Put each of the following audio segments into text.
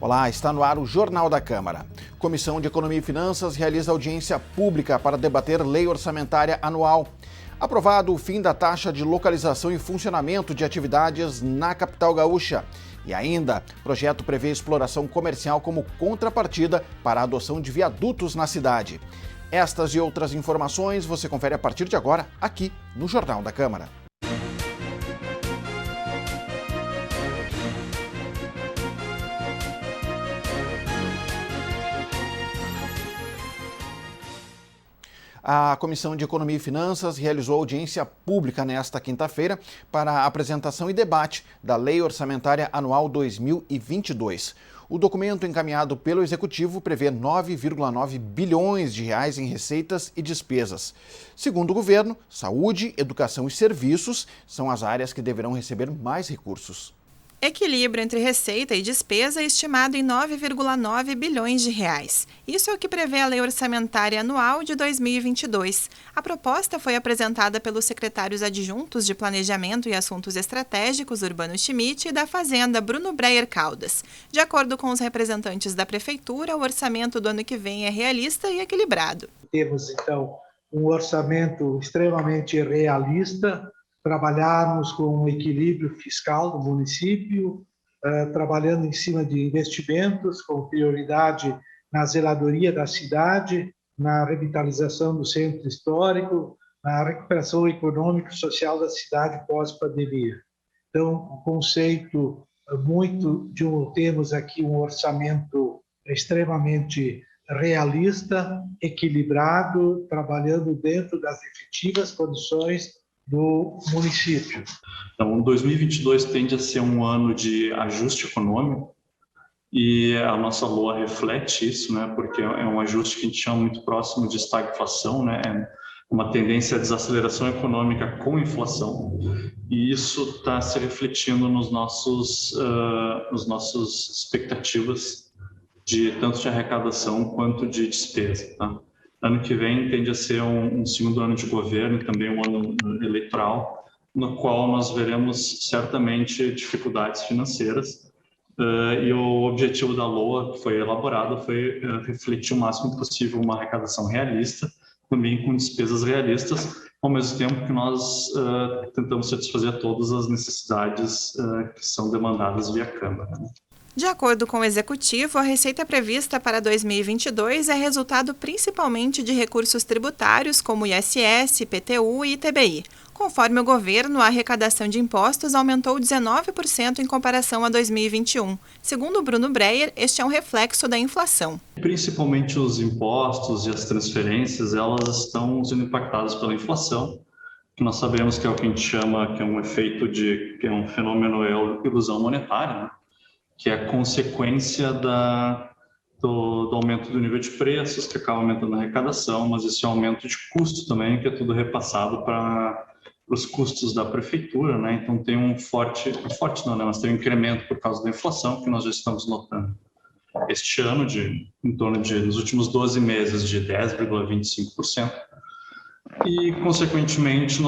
Olá, está no ar o Jornal da Câmara. Comissão de Economia e Finanças realiza audiência pública para debater lei orçamentária anual. Aprovado o fim da taxa de localização e funcionamento de atividades na capital gaúcha. E ainda, projeto prevê exploração comercial como contrapartida para a adoção de viadutos na cidade. Estas e outras informações você confere a partir de agora aqui no Jornal da Câmara. A Comissão de Economia e Finanças realizou audiência pública nesta quinta-feira para a apresentação e debate da Lei Orçamentária Anual 2022. O documento encaminhado pelo Executivo prevê 9,9 bilhões de reais em receitas e despesas. Segundo o governo, saúde, educação e serviços são as áreas que deverão receber mais recursos. Equilíbrio entre receita e despesa é estimado em 9,9 bilhões de reais. Isso é o que prevê a Lei Orçamentária Anual de 2022. A proposta foi apresentada pelos secretários adjuntos de Planejamento e Assuntos Estratégicos, Urbano Schmidt, e da Fazenda, Bruno Breyer Caldas. De acordo com os representantes da Prefeitura, o orçamento do ano que vem é realista e equilibrado. Temos, então, um orçamento extremamente realista, trabalharmos com um equilíbrio fiscal do município, trabalhando em cima de investimentos, com prioridade na zeladoria da cidade, na revitalização do centro histórico, na recuperação econômica e social da cidade pós-pandemia. Então, o conceito temos aqui um orçamento extremamente realista, equilibrado, trabalhando dentro das efetivas condições do município. Então, 2022 tende a ser um ano de ajuste econômico e a nossa LOA reflete isso, né? Porque é um ajuste que a gente chama muito próximo de estagflação, né? É uma tendência à desaceleração econômica com inflação, e isso está se refletindo nos nossos expectativas de tanto de arrecadação quanto de despesa, tá? Ano que vem tende a ser um segundo ano de governo e também um ano eleitoral, no qual nós veremos certamente dificuldades financeiras. E o objetivo da LOA que foi elaborada foi refletir o máximo possível uma arrecadação realista, também com despesas realistas, ao mesmo tempo que nós tentamos satisfazer todas as necessidades que são demandadas via Câmara, né? De acordo com o Executivo, a receita prevista para 2022 é resultado principalmente de recursos tributários como ISS, IPTU e ITBI. Conforme o governo, a arrecadação de impostos aumentou 19% em comparação a 2021. Segundo Bruno Breyer, este é um reflexo da inflação. Principalmente os impostos e as transferências, elas estão sendo impactadas pela inflação, que nós sabemos que é o que a gente chama, que é um efeito que é um fenômeno, ilusão monetária, né? Que é a consequência do aumento do nível de preços, que acaba aumentando a arrecadação, mas esse aumento de custo também, que é tudo repassado para os custos da prefeitura, né? Então tem mas tem um incremento por causa da inflação, que nós já estamos notando este ano, nos últimos 12 meses, de 10,25%, e, consequentemente,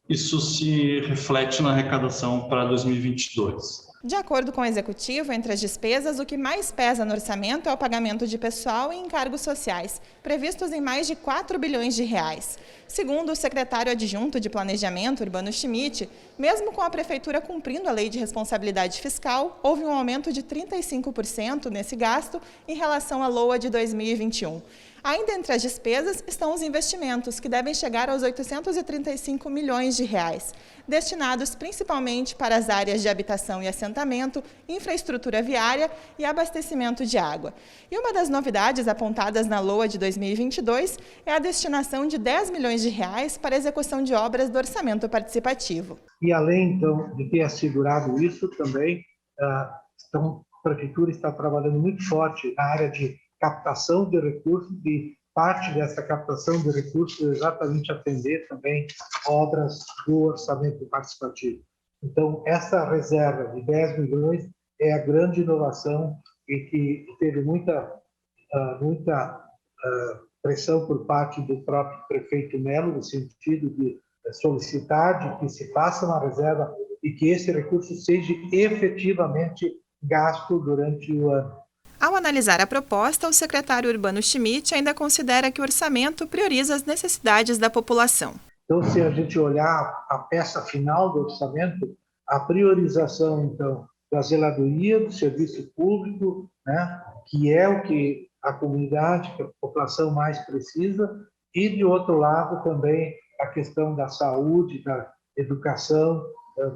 isso se reflete na arrecadação para 2022. De acordo com o Executivo, entre as despesas, o que mais pesa no orçamento é o pagamento de pessoal e encargos sociais, previstos em mais de 4 bilhões de reais. Segundo o secretário adjunto de Planejamento, Urbano Schmidt, mesmo com a Prefeitura cumprindo a Lei de Responsabilidade Fiscal, houve um aumento de 35% nesse gasto em relação à LOA de 2021. Ainda entre as despesas estão os investimentos, que devem chegar aos 835 milhões de reais, destinados principalmente para as áreas de habitação e assentamento, infraestrutura viária e abastecimento de água. E uma das novidades apontadas na LOA de 2022 é a destinação de 10 milhões de reais para a execução de obras do orçamento participativo. E além, então, de ter assegurado isso, também a Prefeitura está trabalhando muito forte na área de captação de recursos, e parte dessa captação de recursos é exatamente atender também obras do orçamento participativo. Então, essa reserva de 10 milhões é a grande inovação e que teve muita pressão por parte do próprio prefeito Melo, no sentido de solicitar de que se faça uma reserva e que esse recurso seja efetivamente gasto durante o ano. analisar a proposta, o secretário Urbano Schmidt ainda considera que o orçamento prioriza as necessidades da população. Então, se a gente olhar a peça final do orçamento, a priorização, então, da zeladoria, do serviço público, né, que é o que a comunidade, que a população mais precisa, e, de outro lado, também a questão da saúde, da educação,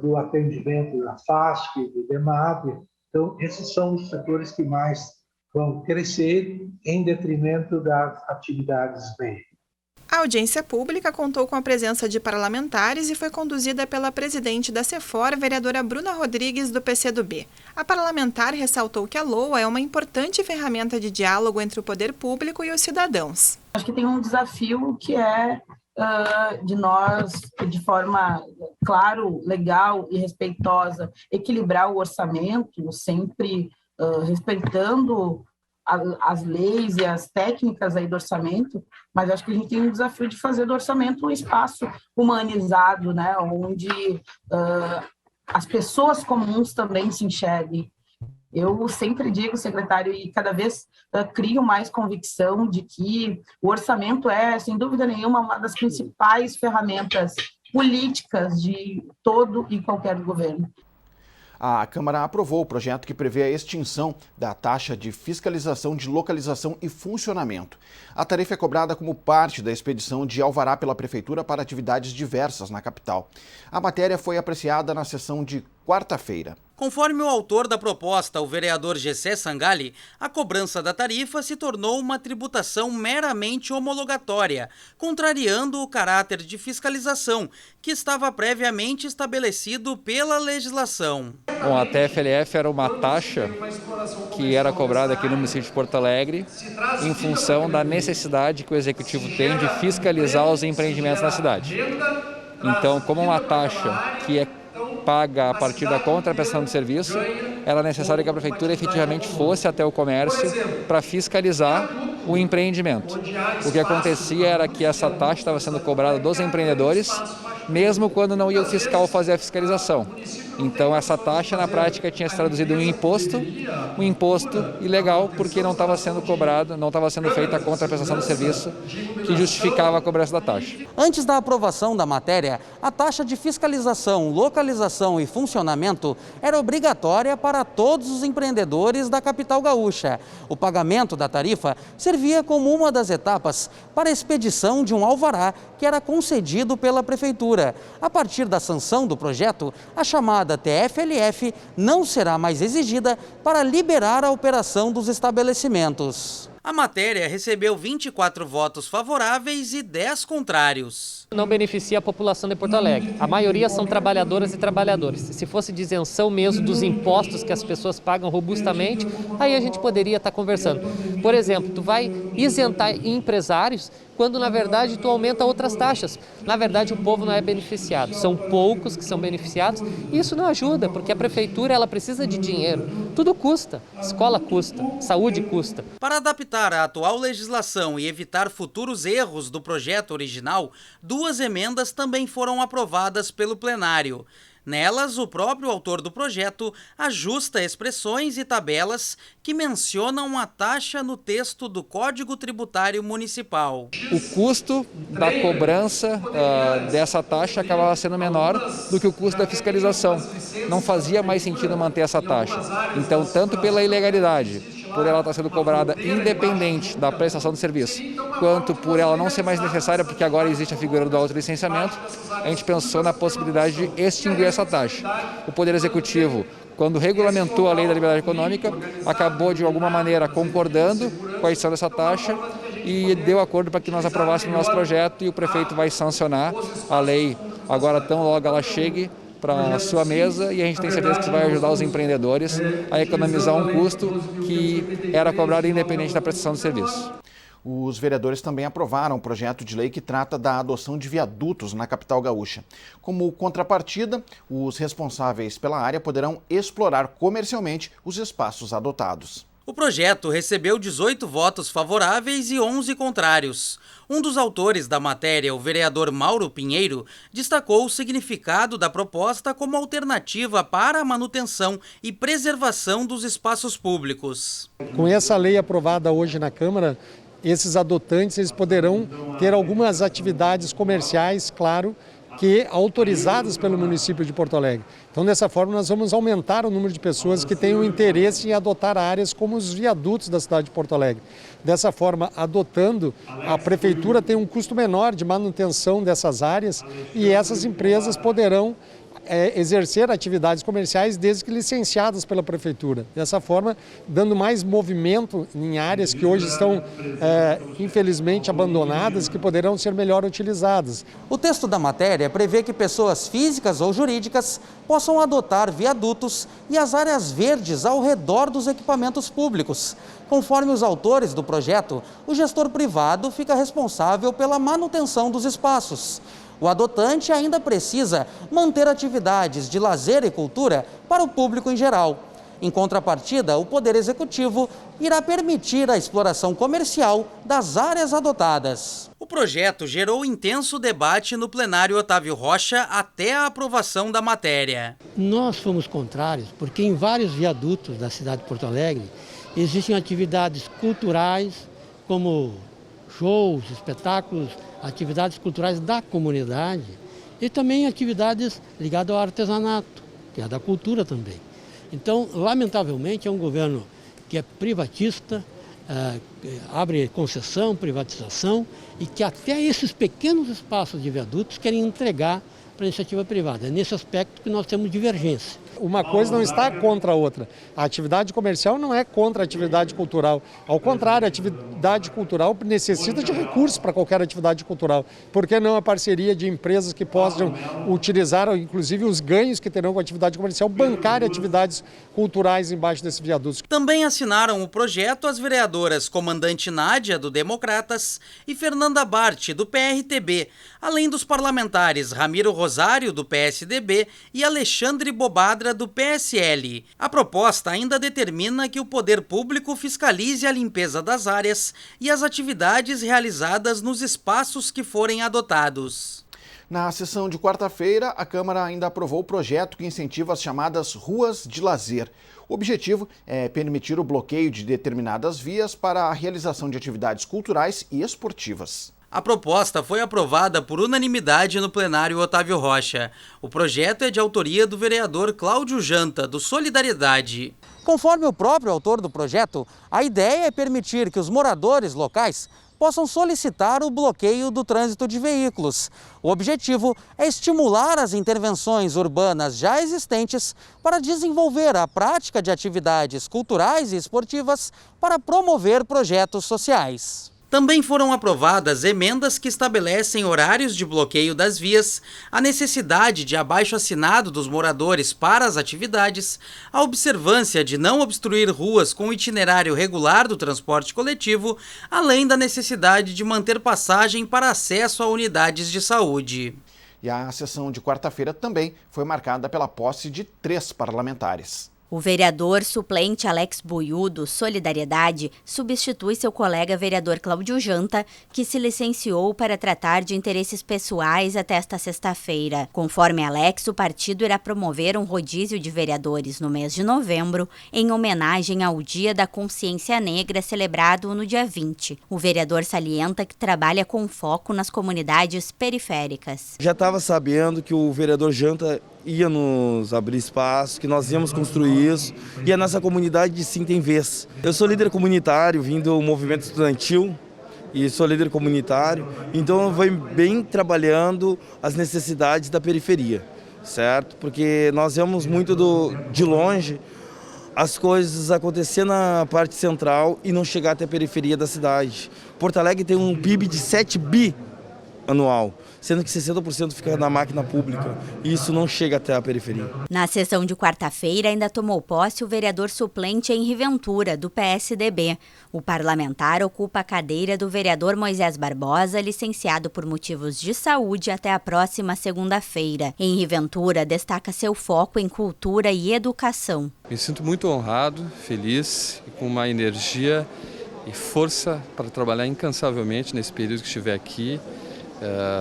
do atendimento da FASC, do DEMAB. Então, esses são os setores que mais vão crescer em detrimento das atividades MEI. A audiência pública contou com a presença de parlamentares e foi conduzida pela presidente da CEFOR, vereadora Bruna Rodrigues, do PCdoB. A parlamentar ressaltou que a LOA é uma importante ferramenta de diálogo entre o poder público e os cidadãos. Acho que tem um desafio que é de nós, de forma, claro, legal e respeitosa, equilibrar o orçamento, sempre respeitando as leis e as técnicas aí do orçamento, mas acho que a gente tem um desafio de fazer do orçamento um espaço humanizado, né, onde as pessoas comuns também se enxerguem. Eu sempre digo, secretário, e cada vez crio mais convicção de que o orçamento é, sem dúvida nenhuma, uma das principais ferramentas políticas de todo e qualquer governo. A Câmara aprovou o projeto que prevê a extinção da taxa de fiscalização de localização e funcionamento. A tarifa é cobrada como parte da expedição de alvará pela Prefeitura para atividades diversas na capital. A matéria foi apreciada na sessão de quarta-feira. Conforme o autor da proposta, o vereador Gessé Sangalli, a cobrança da tarifa se tornou uma tributação meramente homologatória, contrariando o caráter de fiscalização que estava previamente estabelecido pela legislação. Bom, a TFLF era uma taxa que era cobrada aqui no município de Porto Alegre em função da necessidade que o Executivo tem de fiscalizar os empreendimentos na cidade. Então, como uma taxa que é paga a partir da contraprestação de serviço, era necessário que a Prefeitura efetivamente fosse até o comércio para fiscalizar o empreendimento. O que acontecia era que essa taxa estava sendo cobrada dos empreendedores, mesmo quando não ia o fiscal fazer a fiscalização. Então essa taxa na prática tinha se traduzido em um imposto ilegal, porque não estava sendo cobrado, não estava sendo feita a contraprestação do serviço que justificava a cobrança da taxa. Antes da aprovação da matéria, a taxa de fiscalização, localização e funcionamento era obrigatória para todos os empreendedores da capital gaúcha. O pagamento da tarifa servia como uma das etapas para a expedição de um alvará que era concedido pela Prefeitura. A partir da sanção do projeto, a chamada TFLF não será mais exigida para liberar a operação dos estabelecimentos. A matéria recebeu 24 votos favoráveis e 10 contrários. Não beneficia a população de Porto Alegre. A maioria são trabalhadoras e trabalhadores. Se fosse de isenção mesmo dos impostos que as pessoas pagam robustamente, aí a gente poderia estar conversando. Por exemplo, tu vai isentar empresários quando na verdade tu aumenta outras taxas. Na verdade o povo não é beneficiado, são poucos que são beneficiados e isso não ajuda, porque a prefeitura ela precisa de dinheiro. Tudo custa, escola custa, saúde custa. Para adaptar a atual legislação e evitar futuros erros do projeto original, 2 emendas também foram aprovadas pelo plenário. Nelas, o próprio autor do projeto ajusta expressões e tabelas que mencionam a taxa no texto do Código Tributário Municipal. O custo da cobrança dessa taxa acabava sendo menor do que o custo da fiscalização. Não fazia mais sentido manter essa taxa. Então, tanto pela ilegalidade, por ela estar sendo cobrada independente da prestação de serviço, quanto por ela não ser mais necessária, porque agora existe a figura do autolicenciamento, a gente pensou na possibilidade de extinguir essa taxa. O Poder Executivo, quando regulamentou a Lei da Liberdade Econômica, acabou de alguma maneira concordando com a extinção dessa taxa e deu acordo para que nós aprovássemos o nosso projeto e o prefeito vai sancionar a lei agora tão logo ela chegue para a sua mesa e a gente tem certeza que isso vai ajudar os empreendedores a economizar um custo que era cobrado independente da prestação de serviço. Os vereadores também aprovaram um projeto de lei que trata da adoção de viadutos na capital gaúcha. Como contrapartida, os responsáveis pela área poderão explorar comercialmente os espaços adotados. O projeto recebeu 18 votos favoráveis e 11 contrários. Um dos autores da matéria, o vereador Mauro Pinheiro, destacou o significado da proposta como alternativa para a manutenção e preservação dos espaços públicos. Com essa lei aprovada hoje na Câmara, esses adotantes eles poderão ter algumas atividades comerciais, claro, que autorizadas pelo município de Porto Alegre. Então, dessa forma, nós vamos aumentar o número de pessoas que tenham interesse em adotar áreas como os viadutos da cidade de Porto Alegre. Dessa forma, adotando, a prefeitura tem um custo menor de manutenção dessas áreas e essas empresas poderão exercer atividades comerciais desde que licenciadas pela prefeitura. Dessa forma, dando mais movimento em áreas que hoje estão, infelizmente, abandonadas, que poderão ser melhor utilizadas. O texto da matéria prevê que pessoas físicas ou jurídicas possam adotar viadutos e as áreas verdes ao redor dos equipamentos públicos. Conforme os autores do projeto, o gestor privado fica responsável pela manutenção dos espaços. O adotante ainda precisa manter atividades de lazer e cultura para o público em geral. Em contrapartida, o Poder Executivo irá permitir a exploração comercial das áreas adotadas. O projeto gerou intenso debate no plenário Otávio Rocha até a aprovação da matéria. Nós fomos contrários porque em vários viadutos da cidade de Porto Alegre existem atividades culturais como shows, espetáculos, atividades culturais da comunidade e também atividades ligadas ao artesanato, que é da cultura também. Então, lamentavelmente, é um governo que é privatista, abre concessão, privatização e que até esses pequenos espaços de viadutos querem entregar para a iniciativa privada. É nesse aspecto que nós temos divergência. Uma coisa não está contra a outra. A atividade comercial não é contra a atividade cultural. Ao contrário, a atividade cultural necessita de recursos para qualquer atividade cultural. Por que não a parceria de empresas que possam utilizar, inclusive, os ganhos que terão com a atividade comercial, bancar atividades culturais embaixo desse viaduto? Também assinaram o projeto as vereadoras Comandante Nádia, do Democratas, e Fernanda Bart, do PRTB, além dos parlamentares Ramiro Rosário, do PSDB, e Alexandre Bobadra, do PSL. A proposta ainda determina que o poder público fiscalize a limpeza das áreas e as atividades realizadas nos espaços que forem adotados. Na sessão de quarta-feira, a Câmara ainda aprovou o projeto que incentiva as chamadas ruas de lazer. O objetivo é permitir o bloqueio de determinadas vias para a realização de atividades culturais e esportivas. A proposta foi aprovada por unanimidade no plenário Otávio Rocha. O projeto é de autoria do vereador Cláudio Janta, do Solidariedade. Conforme o próprio autor do projeto, a ideia é permitir que os moradores locais possam solicitar o bloqueio do trânsito de veículos. O objetivo é estimular as intervenções urbanas já existentes para desenvolver a prática de atividades culturais e esportivas para promover projetos sociais. Também foram aprovadas emendas que estabelecem horários de bloqueio das vias, a necessidade de abaixo-assinado dos moradores para as atividades, a observância de não obstruir ruas com o itinerário regular do transporte coletivo, além da necessidade de manter passagem para acesso a unidades de saúde. E a sessão de quarta-feira também foi marcada pela posse de 3 parlamentares. O vereador suplente Alex Buiú, do Solidariedade, substitui seu colega vereador Cláudio Janta, que se licenciou para tratar de interesses pessoais até esta sexta-feira. Conforme Alex, o partido irá promover um rodízio de vereadores no mês de novembro, em homenagem ao Dia da Consciência Negra, celebrado no dia 20. O vereador salienta que trabalha com foco nas comunidades periféricas. Já estava sabendo que o vereador Janta ia nos abrir espaço, que nós íamos construir isso, e a nossa comunidade sim tem vez. Eu sou líder comunitário, vim do movimento estudantil, e sou líder comunitário, então eu venho bem trabalhando as necessidades da periferia, certo? Porque nós vemos muito de longe as coisas acontecer na parte central e não chegar até a periferia da cidade. Porto Alegre tem um PIB de 7 bi anual, sendo que 60% fica na máquina pública, e isso não chega até a periferia. Na sessão de quarta-feira ainda tomou posse o vereador suplente Henri Ventura, do PSDB. O parlamentar ocupa a cadeira do vereador Moisés Barbosa, licenciado por motivos de saúde até a próxima segunda-feira. Henri Ventura destaca seu foco em cultura e educação. Me sinto muito honrado, feliz e com uma energia e força para trabalhar incansavelmente nesse período que estiver aqui,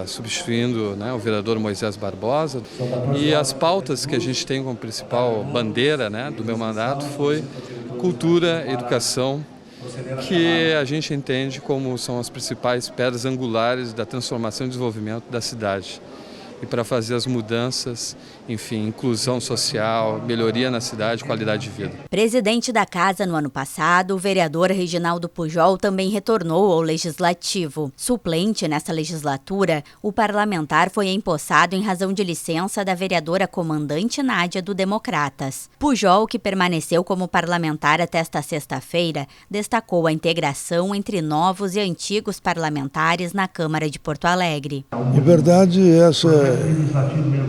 substituindo o vereador Moisés Barbosa. E as pautas que a gente tem como principal bandeira do meu mandato foi cultura, educação, que a gente entende como são as principais pedras angulares da transformação e desenvolvimento da cidade. E para fazer as mudanças, enfim, inclusão social, melhoria na cidade, qualidade de vida. Presidente da Casa no ano passado, o vereador Reginaldo Pujol também retornou ao Legislativo. Suplente nessa legislatura, o parlamentar foi empossado em razão de licença da vereadora comandante Nádia do Democratas. Pujol, que permaneceu como parlamentar até esta sexta-feira, destacou a integração entre novos e antigos parlamentares na Câmara de Porto Alegre. Em verdade, essa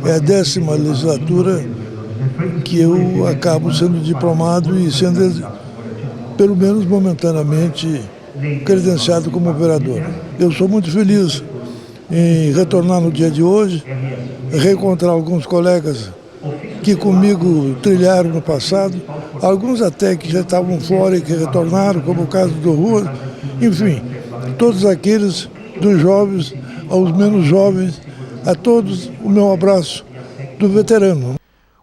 é a 10ª legislatura que eu acabo sendo diplomado e sendo, pelo menos momentaneamente, credenciado como vereador. Eu sou muito feliz em retornar no dia de hoje, reencontrar alguns colegas que comigo trilharam no passado, alguns até que já estavam fora e que retornaram, como o caso do Rua, enfim, todos aqueles dos jovens aos menos jovens, a todos o meu abraço do veterano.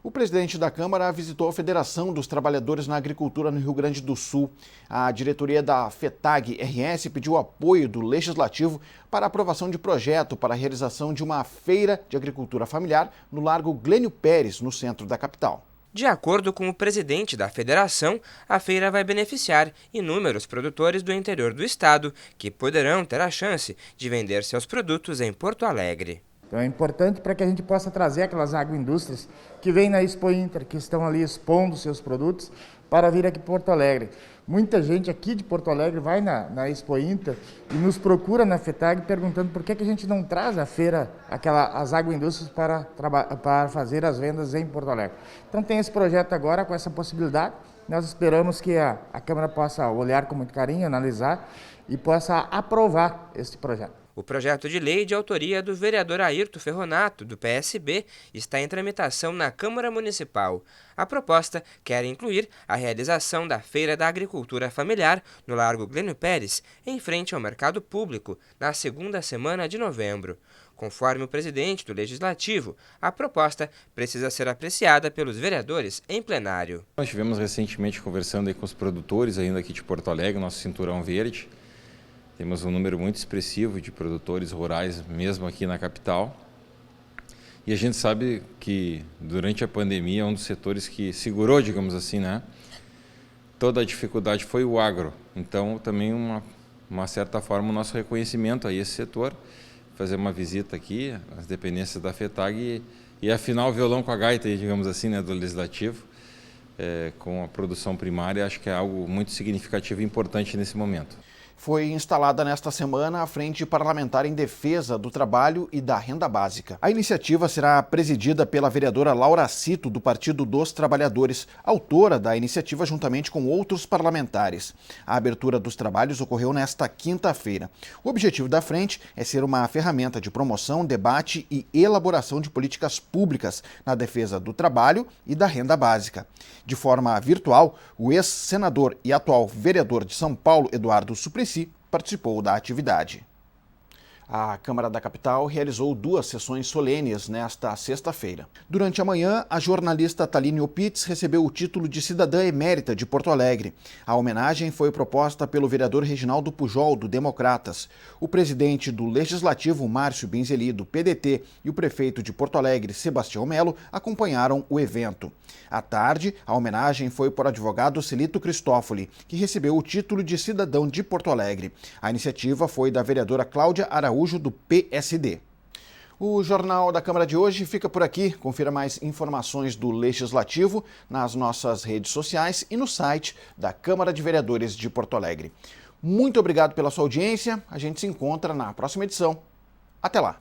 O presidente da Câmara visitou a Federação dos Trabalhadores na Agricultura no Rio Grande do Sul. A diretoria da FETAG-RS pediu apoio do Legislativo para a aprovação de projeto para a realização de uma feira de agricultura familiar no Largo Glênio Pérez, no centro da capital. De acordo com o presidente da federação, a feira vai beneficiar inúmeros produtores do interior do estado, que poderão ter a chance de vender seus produtos em Porto Alegre. Então é importante para que a gente possa trazer aquelas agroindústrias que vêm na Expo Inter, que estão ali expondo seus produtos, para vir aqui para Porto Alegre. Muita gente aqui de Porto Alegre vai na Expo Inter e nos procura na FETAG perguntando por que a gente não traz a feira, as agroindústrias para fazer as vendas em Porto Alegre. Então tem esse projeto agora com essa possibilidade. Nós esperamos que a Câmara possa olhar com muito carinho, analisar e possa aprovar esse projeto. O projeto de lei de autoria do vereador Ayrton Ferronato, do PSB, está em tramitação na Câmara Municipal. A proposta quer incluir a realização da Feira da Agricultura Familiar no Largo Glênio Pérez, em frente ao mercado público, na segunda semana de novembro. Conforme o presidente do Legislativo, a proposta precisa ser apreciada pelos vereadores em plenário. Nós estivemos recentemente conversando aí com os produtores ainda aqui de Porto Alegre, nosso Cinturão Verde. Temos um número muito expressivo de produtores rurais, mesmo aqui na capital. E a gente sabe que durante a pandemia, um dos setores que segurou, digamos assim, toda a dificuldade foi o agro. Então, também, uma certa forma, o nosso reconhecimento a esse setor, fazer uma visita aqui, às dependências da FETAG e afinar o violão com a gaita, digamos assim, do Legislativo, com a produção primária, acho que é algo muito significativo e importante nesse momento. Foi instalada nesta semana a Frente Parlamentar em Defesa do Trabalho e da Renda Básica. A iniciativa será presidida pela vereadora Laura Cito, do Partido dos Trabalhadores, autora da iniciativa juntamente com outros parlamentares. A abertura dos trabalhos ocorreu nesta quinta-feira. O objetivo da frente é ser uma ferramenta de promoção, debate e elaboração de políticas públicas na defesa do trabalho e da renda básica. De forma virtual, o ex-senador e atual vereador de São Paulo, Eduardo Suplicy, participou da atividade. A Câmara da Capital realizou 2 sessões solenes nesta sexta-feira. Durante a manhã, a jornalista Taline Opitz recebeu o título de cidadã emérita de Porto Alegre. A homenagem foi proposta pelo vereador Reginaldo Pujol, do Democratas. O presidente do Legislativo, Márcio Binzeli, do PDT, e o prefeito de Porto Alegre, Sebastião Melo, acompanharam o evento. À tarde, a homenagem foi por advogado Celito Cristófoli, que recebeu o título de cidadão de Porto Alegre. A iniciativa foi da vereadora Cláudia Araújo, do PSD. O Jornal da Câmara de hoje fica por aqui. Confira mais informações do Legislativo nas nossas redes sociais e no site da Câmara de Vereadores de Porto Alegre. Muito obrigado pela sua audiência. A gente se encontra na próxima edição. Até lá!